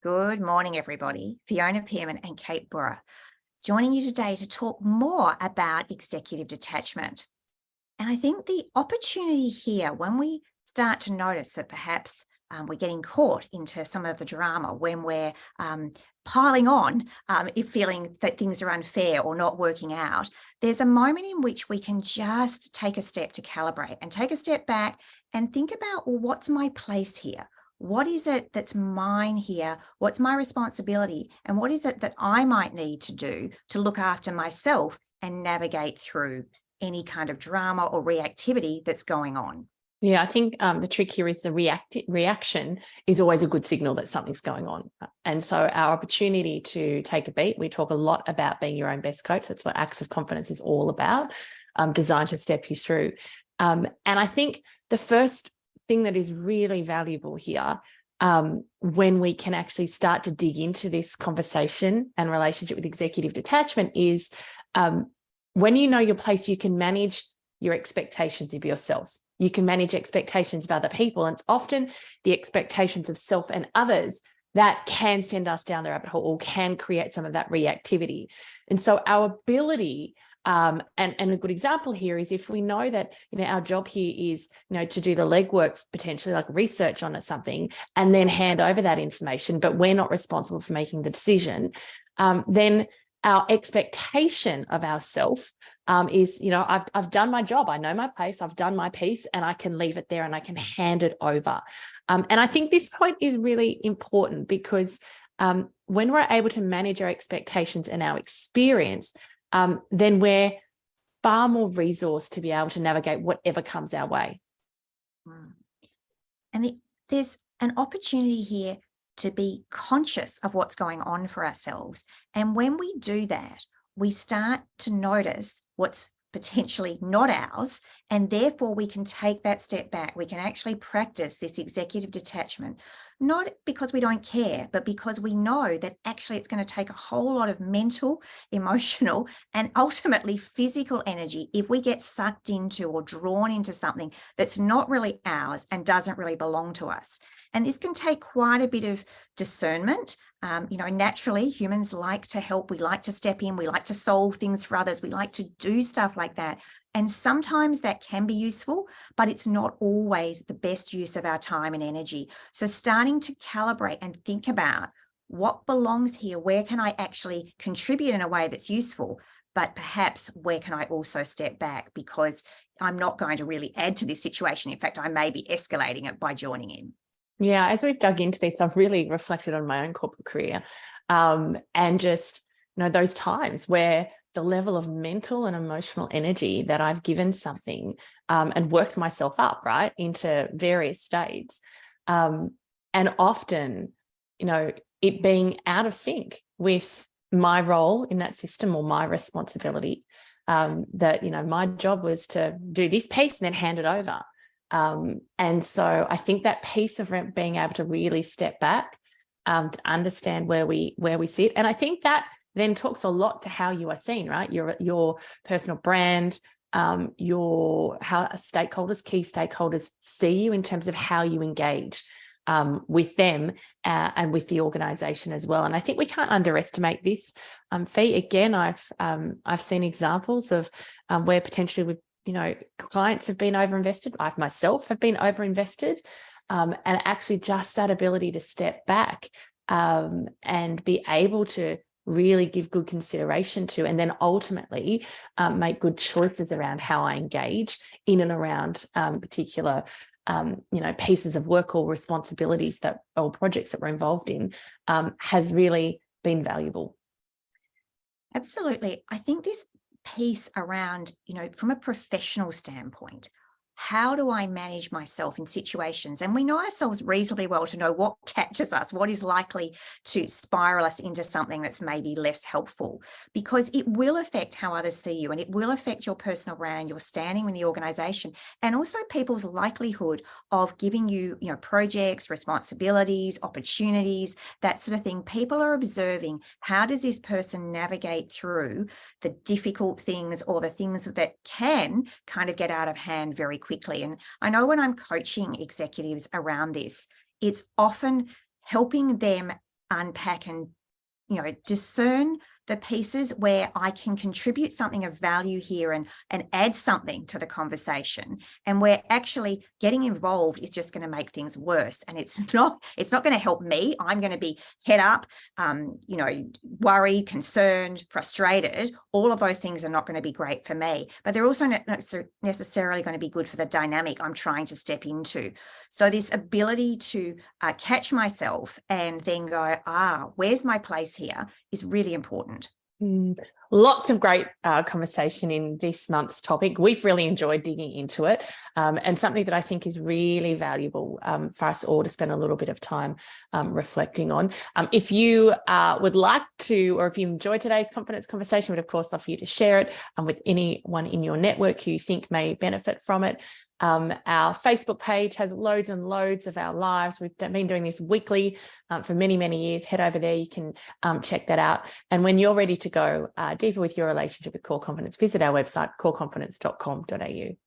Good morning, everybody. Fiona Pearman and Kate Burra joining you today to talk more about executive detachment. And I think the opportunity here, when we start to notice that perhaps we're getting caught into some of the drama, when we're piling on, if feeling that things are unfair or not working out, there's a moment in which we can just take a step to calibrate and take a step back and think about, well, what's my place here? What is it that's mine here? What's my responsibility? And what is it that I might need to do to look after myself and navigate through any kind of drama or reactivity that's going on? Yeah, I think the trick here is the reaction is always a good signal that something's going on. And so our opportunity to take a beat, we talk a lot about being your own best coach. That's what Acts of Confidence is all about, designed to step you through. And I think the first thing that is really valuable here, when we can actually start to dig into this conversation and relationship with executive detachment is when you know your place, you can manage your expectations of yourself. You can manage expectations of other people. And it's often the expectations of self and others that can send us down the rabbit hole or can create some of that reactivity. And so our ability, and a good example here is if we know that, our job here is, to do the legwork, potentially like research on something, and then hand over that information, but we're not responsible for making the decision, then our expectation of ourselves is, I've done my job. I know my place. I've done my piece and I can leave it there and I can hand it over. And I think this point is really important because when we're able to manage our expectations and our experience, then we're far more resourced to be able to navigate whatever comes our way. And there's an opportunity here to be conscious of what's going on for ourselves. And when we do that, we start to notice what's potentially not ours, and therefore we can take that step back. We can actually practice this executive detachment, not because we don't care, but because we know that actually it's going to take a whole lot of mental, emotional, and ultimately physical energy if we get sucked into or drawn into something that's not really ours and doesn't really belong to us. And this can take quite a bit of discernment. Naturally, humans like to help. We like to step in. We like to solve things for others. We like to do stuff like that. And sometimes that can be useful, but it's not always the best use of our time and energy. So starting to calibrate and think about what belongs here, where can I actually contribute in a way that's useful, but perhaps where can I also step back because I'm not going to really add to this situation. In fact, I may be escalating it by joining in. Yeah, as we've dug into this, I've really reflected on my own corporate career and just, those times where the level of mental and emotional energy that I've given something and worked myself up, right, into various states. And often, it being out of sync with my role in that system or my responsibility, that, my job was to do this piece and then hand it over. And so I think that piece of being able to really step back to understand where we sit. And I think that then talks a lot to how you are seen, right? Your personal brand, how key stakeholders see you in terms of how you engage with them and with the organization as well. And I think we can't underestimate this. Fee, again, I've seen examples of where potentially we've clients have been overinvested. I myself have been overinvested, and actually just that ability to step back and be able to really give good consideration to, and then ultimately make good choices around how I engage in and around particular, pieces of work or responsibilities or projects that we're involved in has really been valuable. Absolutely. I think this piece around, from a professional standpoint, how do I manage myself in situations? And we know ourselves reasonably well to know what catches us, what is likely to spiral us into something that's maybe less helpful, because it will affect how others see you and it will affect your personal brand and your standing in the organization, and also people's likelihood of giving you, projects, responsibilities, opportunities, that sort of thing. People are observing, how does this person navigate through the difficult things or the things that can kind of get out of hand very quickly. And I know when I'm coaching executives around this, it's often helping them unpack and, discern the pieces where I can contribute something of value here and add something to the conversation, and where actually getting involved is just going to make things worse. And it's not going to help me. I'm going to be head up, worried, concerned, frustrated. All of those things are not going to be great for me, but they're also not necessarily going to be good for the dynamic I'm trying to step into. So this ability to catch myself and then go, where's my place here, is really important. Lots of great conversation in this month's topic. We've really enjoyed digging into it, and something that I think is really valuable for us all to spend a little bit of time reflecting on. If you would like to, or if you enjoyed today's confidence conversation, we'd of course love for you to share it with anyone in your network who you think may benefit from it. Our Facebook page has loads and loads of our lives. We've been doing this weekly for many, many years. Head over there. You can check that out. And when you're ready to go deeper with your relationship with core confidence, visit our website, coreconfidence.com.au.